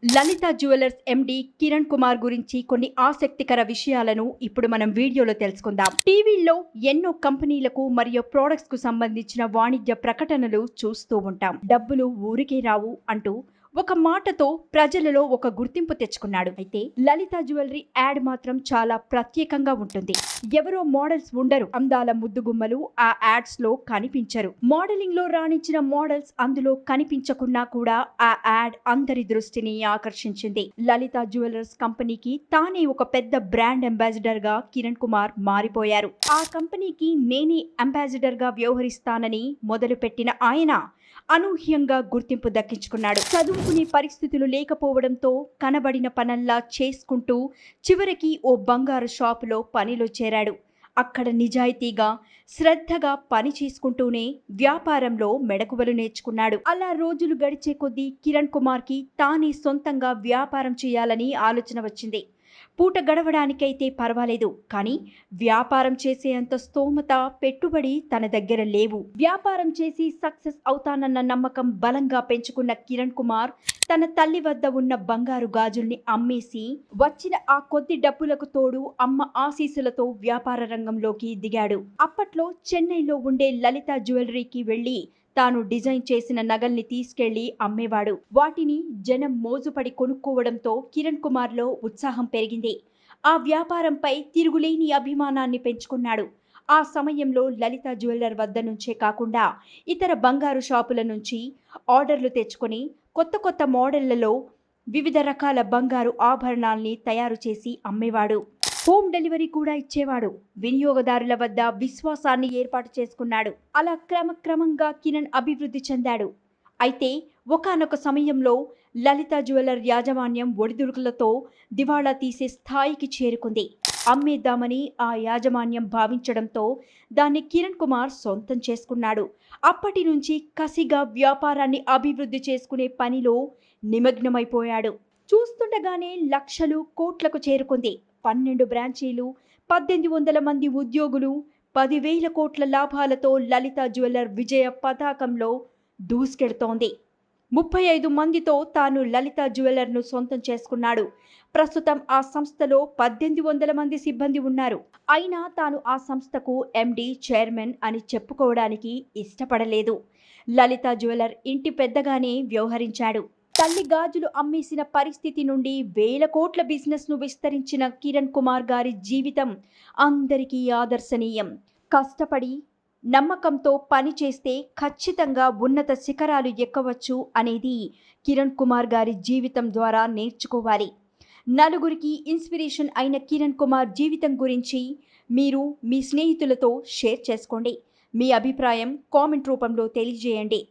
లలిత jewellers ఎండి కిరణ్ కుమార్ గురించి కొన్ని ఆసక్తికర విషయాలను ఇప్పుడు మనం వీడియోలో తెలుసుకుందాం. టీవీల్లో ఎన్నో కంపెనీలకు మరియు ప్రొడక్ట్స్ కు సంబంధించిన వాణిజ్య ప్రకటనలు చూస్తూ ఉంటాం. డబ్బులు ఊరికే రావు అంటూ ఒక మాటతో ప్రజలలో ఒక గుర్తింపు తెచ్చుకున్నాడు. అయితే లలిత జ్యువెలరీ యాడ్ మాత్రం చాలా ప్రత్యేకంగా ఉంటుంది. ఎవరో మోడల్స్ ఉండరు, అందాల ముద్దుగుమ్మలు ఆ యాడ్స్ లో కనిపించరు. మోడలింగ్ లో రాణించిన మోడల్స్ అందులో కనిపించకున్నా కూడా ఆ యాడ్ అందరి దృష్టిని ఆకర్షించింది. లలిత జ్యువెలర్స్ కంపెనీకి తానే ఒక పెద్ద బ్రాండ్ అంబాసిడర్ గా కిరణ్ కుమార్ మారిపోయారు. ఆ కంపెనీకి నేనే అంబాసిడర్ గా వ్యవహరిస్తానని మొదలుపెట్టిన ఆయన అనూహ్యంగా గుర్తింపు దక్కించుకున్నాడు. చదువుకునే పరిస్థితులు లేకపోవడంతో కనబడిన పనల్లా చేసుకుంటూ చివరికి ఓ బంగారు షాపులో పనిలో చేరాడు. అక్కడ నిజాయితీగా శ్రద్ధగా పని చేసుకుంటూనే వ్యాపారంలో మెడకువలు నేర్చుకున్నాడు. అలా రోజులు గడిచే కొద్దీ కిరణ్ కుమార్కి తానే సొంతంగా వ్యాపారం చేయాలని ఆలోచన వచ్చింది. పూట గడవడానికైతే పర్వాలేదు, కానీ వ్యాపారం చేసేంత స్తోమత, పెట్టుబడి తన దగ్గర లేవు. వ్యాపారం చేసి సక్సెస్ అవుతానన్న నమ్మకం బలంగా పెంచుకున్న కిరణ్ కుమార్ తన తల్లి వద్ద ఉన్న బంగారు గాజుల్ని అమ్మేసి వచ్చిన ఆ కొద్ది డబ్బులకు తోడు అమ్మ ఆశీస్సులతో వ్యాపార రంగంలోకి దిగాడు. అప్పట్లో చెన్నైలో ఉండే లలిత జ్యువెలరీకి వెళ్లి తాను డిజైన్ చేసిన నగల్ని తీసుకెళ్లి అమ్మేవాడు. వాటిని జనం మోజుపడి కొనుక్కోవడంతో కిరణ్ కుమార్లో ఉత్సాహం పెరిగింది. ఆ వ్యాపారంపై తిరుగులేని అభిమానాన్ని పెంచుకున్నాడు. ఆ సమయంలో లలిత జ్యువెలర్ వద్ద నుంచే కాకుండా ఇతర బంగారు షాపుల నుంచి ఆర్డర్లు తెచ్చుకొని కొత్త కొత్త మోడళ్లలో వివిధ రకాల బంగారు ఆభరణాల్ని తయారు చేసి అమ్మేవాడు. హోమ్ డెలివరీ కూడా ఇచ్చేవాడు. వినియోగదారుల వద్ద విశ్వాసాన్ని ఏర్పాటు చేసుకున్నాడు. అలా క్రమక్రమంగా కిరణ్ అభివృద్ధి చెందాడు. అయితే ఒకానొక సమయంలో లలిత జ్యువెలర్ యాజమాన్యం ఒడిదుడుకులతో దివాళా తీసే స్థాయికి చేరుకుంది. అమ్మేద్దామని ఆ యాజమాన్యం భావించడంతో దాన్ని కిరణ్ కుమార్ సొంతం చేసుకున్నాడు. అప్పటి నుంచి కసిగా వ్యాపారాన్ని అభివృద్ధి చేసుకునే పనిలో నిమగ్నమైపోయాడు. చూస్తుండగానే లక్షలు, కోట్లకు చేరుకుంది. 12 బ్రాంచీలు, 1800 మంది ఉద్యోగులు, 10,000 కోట్ల లాభాలతో లలిత జ్యువెలర్ విజయ పతాకంలో దూసుకెడుతోంది. 35 మందితో తాను లలిత జ్యువెలర్ను సొంతం చేసుకున్నాడు. ప్రస్తుతం ఆ సంస్థలో 1800 మంది సిబ్బంది ఉన్నారు. అయినా తాను ఆ సంస్థకు ఎండి, చైర్మన్ అని చెప్పుకోవడానికి ఇష్టపడలేదు. లలిత జ్యువెలర్ ఇంటి పెద్దగానే వ్యవహరించాడు. తల్లి గాజులు అమ్మేసిన పరిస్థితి నుండి వేల కోట్ల బిజినెస్ ను విస్తరించిన కిరణ్ కుమార్ గారి జీవితం అందరికీ ఆదర్శనీయం. కష్టపడి నమ్మకంతో పని చేస్తే ఖచ్చితంగా ఉన్నత శిఖరాలు ఎక్కవచ్చు అనేది కిరణ్ కుమార్ గారి జీవితం ద్వారా నేర్చుకోవాలి. నలుగురికి ఇన్స్పిరేషన్ అయిన కిరణ్ కుమార్ జీవితం గురించి మీరు మీ స్నేహితులతో షేర్ చేసుకోండి. మీ అభిప్రాయం కామెంట్ రూపంలో తెలియజేయండి.